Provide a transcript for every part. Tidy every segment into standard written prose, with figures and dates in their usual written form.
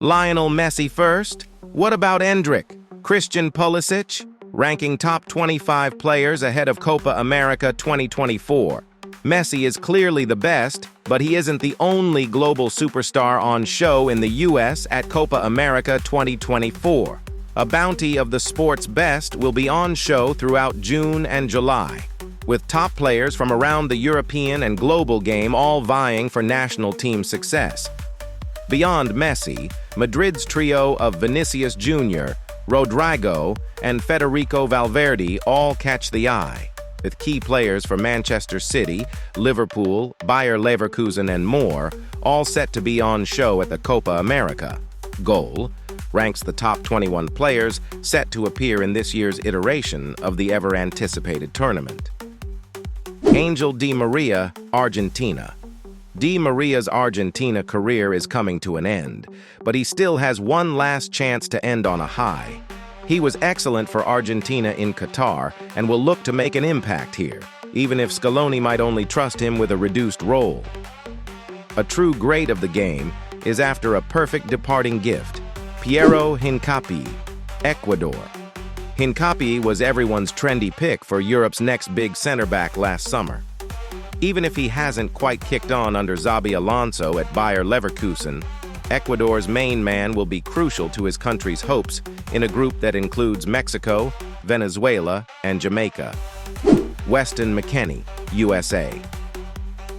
Lionel Messi first? What about Endrick, Christian Pulisic, ranking top 25 players ahead of Copa America 2024? Messi is clearly the best, but he isn't the only global superstar on show in the US at Copa America 2024. A bounty of the sport's best will be on show throughout June and July, with top players from around the European and global game all vying for national team success. Beyond Messi, Madrid's trio of Vinicius Jr., Rodrigo, and Federico Valverde all catch the eye, with key players for Manchester City, Liverpool, Bayer Leverkusen, and more, all set to be on show at the Copa America. Goal ranks the top 21 players set to appear in this year's iteration of the ever-anticipated tournament. Angel Di Maria, Argentina. Di Maria's Argentina career is coming to an end, but he still has one last chance to end on a high. He was excellent for Argentina in Qatar and will look to make an impact here, even if Scaloni might only trust him with a reduced role. A true great of the game is after a perfect departing gift, Piero Hincapié, Ecuador. Hincapié was everyone's trendy pick for Europe's next big center-back last summer. Even if he hasn't quite kicked on under Xabi Alonso at Bayer Leverkusen, Ecuador's main man will be crucial to his country's hopes in a group that includes Mexico, Venezuela, and Jamaica. Weston McKennie, USA.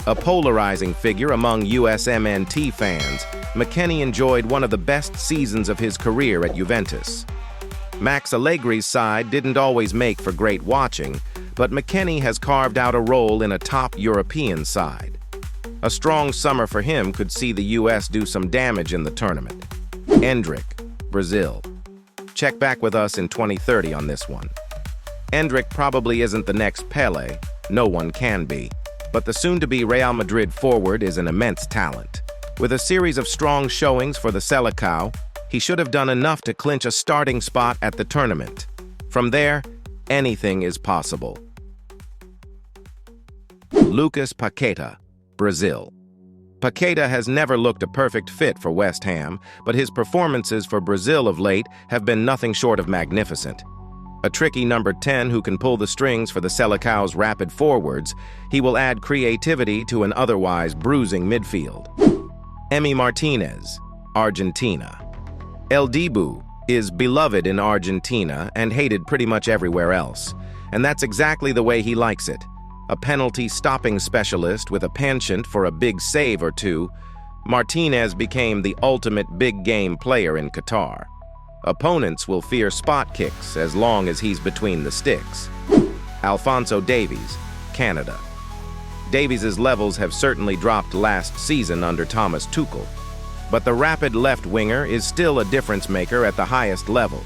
A polarizing figure among USMNT fans, McKennie enjoyed one of the best seasons of his career at Juventus. Max Allegri's side didn't always make for great watching, but McKennie has carved out a role in a top European side. A strong summer for him could see the US do some damage in the tournament. Endrick, Brazil. Check back with us in 2030 on this one. Endrick probably isn't the next Pele, no one can be, but the soon-to-be Real Madrid forward is an immense talent. With a series of strong showings for the Selecao, he should have done enough to clinch a starting spot at the tournament. From there, anything is possible. Lucas Paqueta, Brazil. Paqueta has never looked a perfect fit for West Ham, but his performances for Brazil of late have been nothing short of magnificent. A tricky number 10 who can pull the strings for the Selecao's rapid forwards, he will add creativity to an otherwise bruising midfield. Emi Martinez, Argentina. El Dibu is beloved in Argentina and hated pretty much everywhere else, and that's exactly the way he likes it. A penalty-stopping specialist with a penchant for a big save or two, Martinez became the ultimate big-game player in Qatar. Opponents will fear spot kicks as long as he's between the sticks. Alphonso Davies, Canada. Davies' levels have certainly dropped last season under Thomas Tuchel, but the rapid left winger is still a difference maker at the highest level.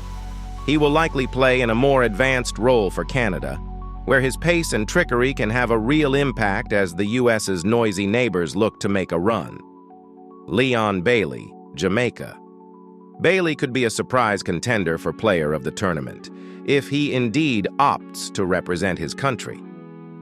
He will likely play in a more advanced role for Canada, where his pace and trickery can have a real impact as the US's noisy neighbors look to make a run. Leon Bailey, Jamaica. Bailey could be a surprise contender for player of the tournament, if he indeed opts to represent his country.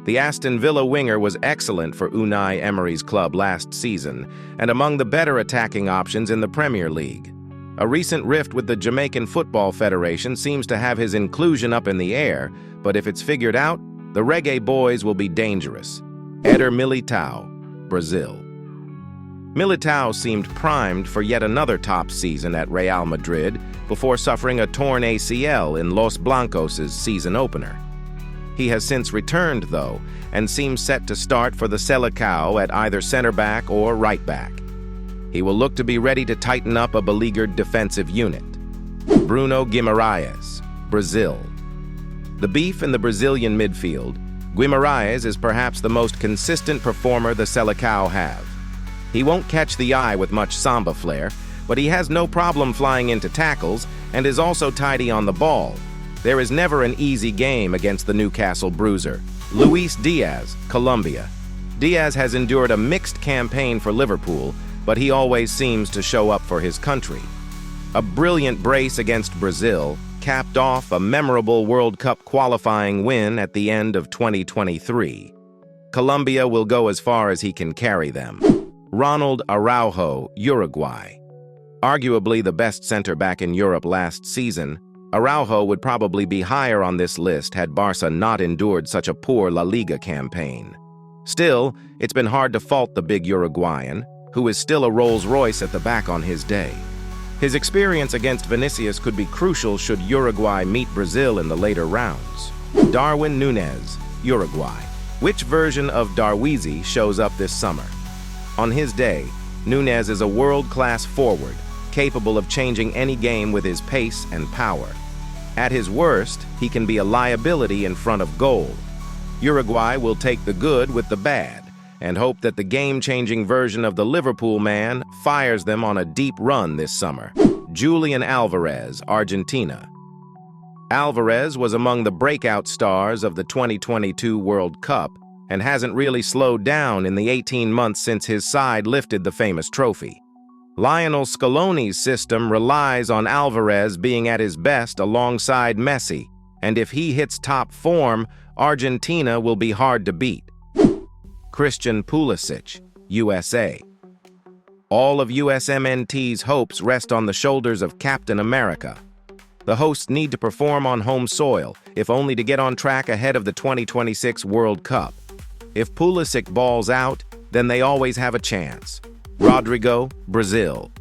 The Aston Villa winger was excellent for Unai Emery's club last season and among the better attacking options in the Premier League. A recent rift with the Jamaican Football Federation seems to have his inclusion up in the air, but if it's figured out, the Reggae Boys will be dangerous. Eder Militao, Brazil. Militao seemed primed for yet another top season at Real Madrid before suffering a torn ACL in Los Blancos' season opener. He has since returned, though, and seems set to start for the Selecao at either center-back or right-back. He will look to be ready to tighten up a beleaguered defensive unit. Bruno Guimaraes, Brazil. The beef in the Brazilian midfield, Guimaraes is perhaps the most consistent performer the Selecao have. He won't catch the eye with much samba flair, but he has no problem flying into tackles and is also tidy on the ball. There is never an easy game against the Newcastle bruiser. Luis Diaz, Colombia. Diaz has endured a mixed campaign for Liverpool, but he always seems to show up for his country. A brilliant brace against Brazil capped off a memorable World Cup qualifying win at the end of 2023. Colombia will go as far as he can carry them. Ronald Araujo, Uruguay. Arguably the best center-back in Europe last season, Araujo would probably be higher on this list had Barca not endured such a poor La Liga campaign. Still, it's been hard to fault the big Uruguayan, who is still a Rolls-Royce at the back on his day. His experience against Vinicius could be crucial should Uruguay meet Brazil in the later rounds. Darwin Núñez, Uruguay. Which version of Darwizi shows up this summer? On his day, Núñez is a world-class forward, capable of changing any game with his pace and power. At his worst, he can be a liability in front of goal. Uruguay will take the good with the bad and hope that the game-changing version of the Liverpool man fires them on a deep run this summer. Julian Alvarez, Argentina. Alvarez was among the breakout stars of the 2022 World Cup and hasn't really slowed down in the 18 months since his side lifted the famous trophy. Lionel Scaloni's system relies on Alvarez being at his best alongside Messi, and if he hits top form, Argentina will be hard to beat. Christian Pulisic, USA. All of USMNT's hopes rest on the shoulders of Captain America. The hosts need to perform on home soil, if only to get on track ahead of the 2026 World Cup. If Pulisic balls out, then they always have a chance. Rodrigo, Brazil.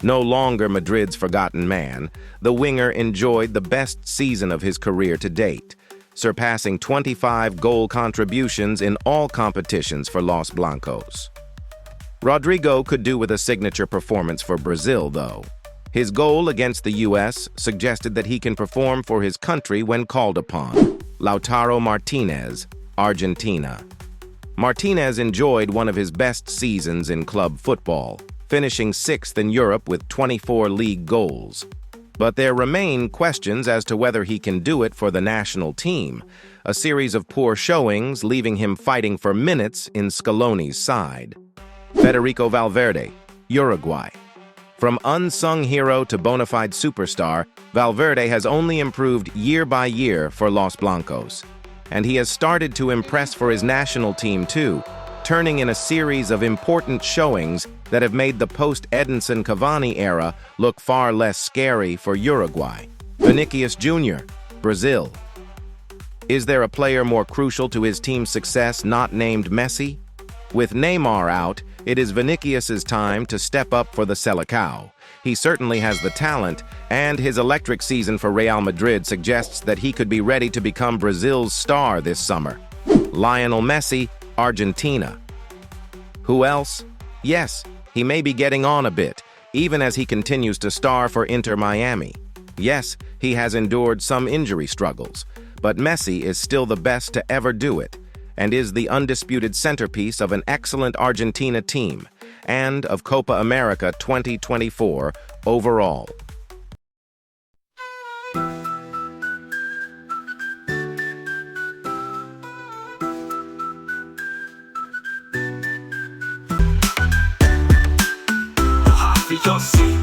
No longer Madrid's forgotten man, the winger enjoyed the best season of his career to date, surpassing 25 goal contributions in all competitions for Los Blancos. Rodrigo could do with a signature performance for Brazil, though. His goal against the U.S. suggested that he can perform for his country when called upon. Lautaro Martinez, Argentina. Martinez enjoyed one of his best seasons in club football, finishing 6th in Europe with 24 league goals. But there remain questions as to whether he can do it for the national team, a series of poor showings leaving him fighting for minutes in Scaloni's side. Federico Valverde, Uruguay. From unsung hero to bona fide superstar, Valverde has only improved year by year for Los Blancos. And he has started to impress for his national team too, turning in a series of important showings that have made the post-Edinson Cavani era look far less scary for Uruguay. Vinicius Jr., Brazil. Is there a player more crucial to his team's success not named Messi? With Neymar out, it is Vinicius's time to step up for the Selecao. He certainly has the talent, and his electric season for Real Madrid suggests that he could be ready to become Brazil's star this summer. Lionel Messi, Argentina. Who else? Yes, he may be getting on a bit, even as he continues to star for Inter Miami. Yes, he has endured some injury struggles, but Messi is still the best to ever do it, and is the undisputed centerpiece of an excellent Argentina team, and of Copa America 2024 overall. Yo sí